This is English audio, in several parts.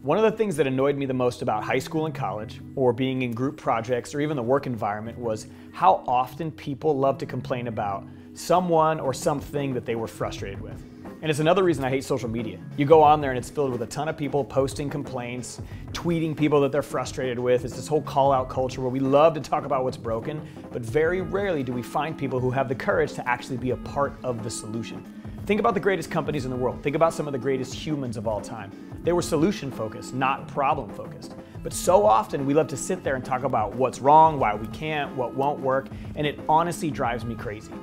One of the things that annoyed me the most about high school and college, or being in group projects or even the work environment, was how often people love to complain about someone or something that they were frustrated with. And it's another reason I hate social media. You go on there and it's filled with a ton of people posting complaints, tweeting people that they're frustrated with. It's this whole call-out culture where we love to talk about what's broken, but very rarely do we find people who have the courage to actually be a part of the solution. Think about the greatest companies in the world. Think about some of the greatest humans of all time. They were solution-focused, not problem-focused. But so often we love to sit there and talk about what's wrong, why we can't, what won't work, and it honestly drives me crazy.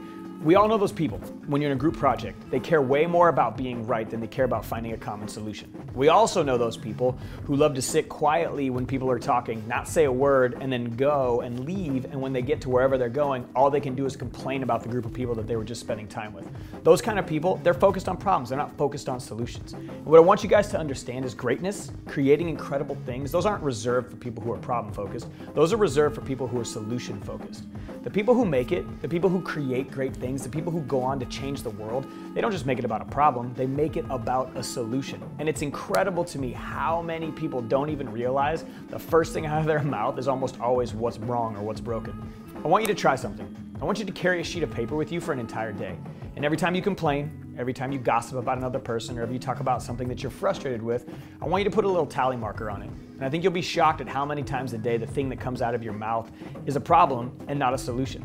We all know those people. When you're in a group project, they care way more about being right than they care about finding a common solution. We also know those people who love to sit quietly when people are talking, not say a word, and then go and leave, and when they get to wherever they're going, all they can do is complain about the group of people that they were just spending time with. Those kind of people, they're focused on problems, they're not focused on solutions. And what I want you guys to understand is greatness, creating incredible things, those aren't reserved for people who are problem-focused. Those are reserved for people who are solution-focused. The people who make it, the people who create great things, the people who go on to change the world, they don't just make it about a problem, they make it about a solution. And it's incredible to me how many people don't even realize the first thing out of their mouth is almost always what's wrong or what's broken. I want you to try something. I want you to carry a sheet of paper with you for an entire day. And every time you complain, every time you gossip about another person, or if you talk about something that you're frustrated with, I want you to put a little tally marker on it. And I think you'll be shocked at how many times a day the thing that comes out of your mouth is a problem and not a solution.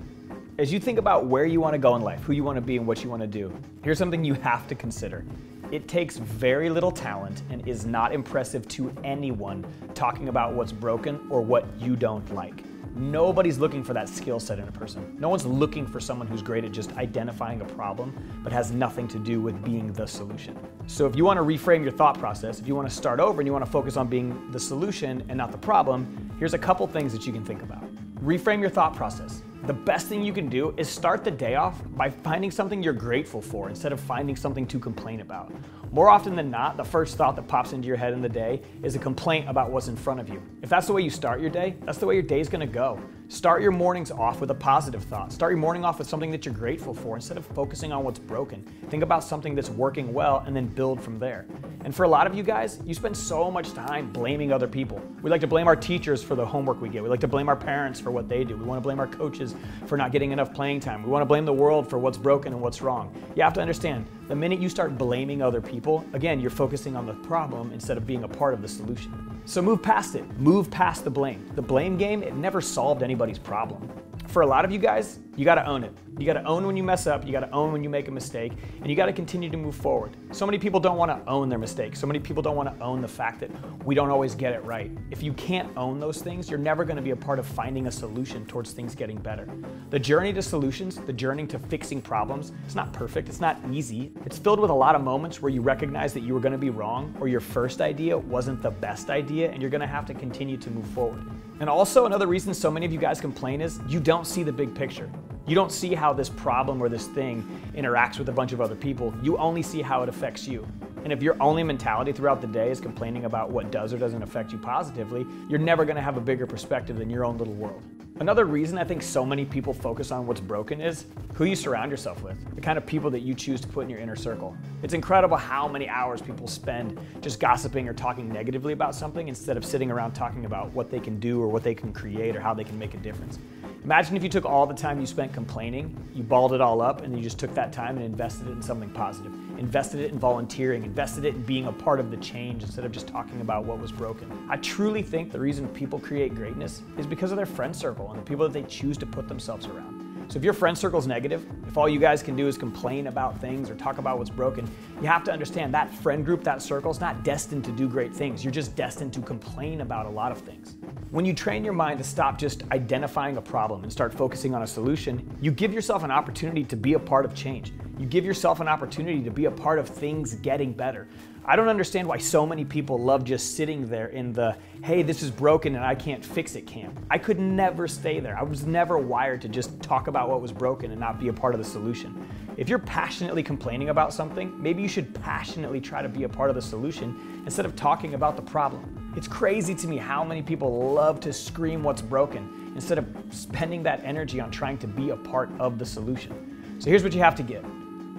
As you think about where you want to go in life, who you want to be and what you want to do, here's something you have to consider. It takes very little talent and is not impressive to anyone talking about what's broken or what you don't like. Nobody's looking for that skill set in a person. No one's looking for someone who's great at just identifying a problem, but has nothing to do with being the solution. So if you want to reframe your thought process, if you want to start over and you want to focus on being the solution and not the problem, here's a couple things that you can think about. Reframe your thought process. The best thing you can do is start the day off by finding something you're grateful for instead of finding something to complain about. More often than not, the first thought that pops into your head in the day is a complaint about what's in front of you. If that's the way you start your day, that's the way your day's gonna go. Start your mornings off with a positive thought. Start your morning off with something that you're grateful for instead of focusing on what's broken. Think about something that's working well and then build from there. And for a lot of you guys, you spend so much time blaming other people. We like to blame our teachers for the homework we get. We like to blame our parents for what they do. We want to blame our coaches for not getting enough playing time. We want to blame the world for what's broken and what's wrong. You have to understand, the minute you start blaming other people, again, you're focusing on the problem instead of being a part of the solution. So move past it. Move past the blame. The blame game, it never solved anybody's problem. For a lot of you guys, you gotta own it. You gotta own when you mess up, you gotta own when you make a mistake, and you gotta continue to move forward. So many people don't wanna own their mistakes. So many people don't wanna own the fact that we don't always get it right. If you can't own those things, you're never gonna be a part of finding a solution towards things getting better. The journey to solutions, the journey to fixing problems, it's not perfect, it's not easy. It's filled with a lot of moments where you recognize that you were gonna be wrong, or your first idea wasn't the best idea, and you're gonna have to continue to move forward. And also, another reason so many of you guys complain is you don't see the big picture. You don't see how this problem or this thing interacts with a bunch of other people. You only see how it affects you. And if your only mentality throughout the day is complaining about what does or doesn't affect you positively, you're never gonna have a bigger perspective than your own little world. Another reason I think so many people focus on what's broken is who you surround yourself with, the kind of people that you choose to put in your inner circle. It's incredible how many hours people spend just gossiping or talking negatively about something instead of sitting around talking about what they can do or what they can create or how they can make a difference. Imagine if you took all the time you spent complaining, you balled it all up, and you just took that time and invested it in something positive. Invested it in volunteering, invested it in being a part of the change instead of just talking about what was broken. I truly think the reason people create greatness is because of their friend circle and the people that they choose to put themselves around. So if your friend circle is negative, if all you guys can do is complain about things or talk about what's broken, you have to understand that friend group, that circle is not destined to do great things. You're just destined to complain about a lot of things. When you train your mind to stop just identifying a problem and start focusing on a solution, you give yourself an opportunity to be a part of change. You give yourself an opportunity to be a part of things getting better. I don't understand why so many people love just sitting there in the, hey, this is broken and I can't fix it camp. I could never stay there. I was never wired to just talk about what was broken and not be a part of the solution. If you're passionately complaining about something, maybe you should passionately try to be a part of the solution instead of talking about the problem. It's crazy to me how many people love to scream what's broken instead of spending that energy on trying to be a part of the solution. So here's what you have to get.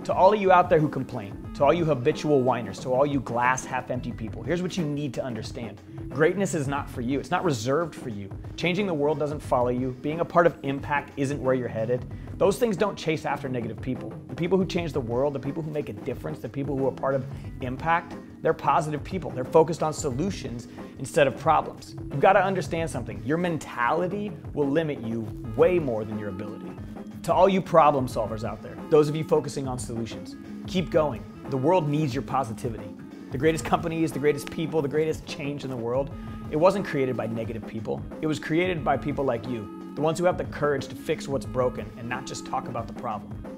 To all of you out there who complain, to all you habitual whiners, to all you glass half empty people, here's what you need to understand. Greatness is not for you. It's not reserved for you. Changing the world doesn't follow you. Being a part of impact isn't where you're headed. Those things don't chase after negative people. The people who change the world, the people who make a difference, the people who are part of impact, they're positive people. They're focused on solutions instead of problems. You've got to understand something. Your mentality will limit you way more than your ability. To all you problem solvers out there, those of you focusing on solutions, keep going. The world needs your positivity. The greatest companies, the greatest people, the greatest change in the world, it wasn't created by negative people. It was created by people like you, the ones who have the courage to fix what's broken and not just talk about the problem.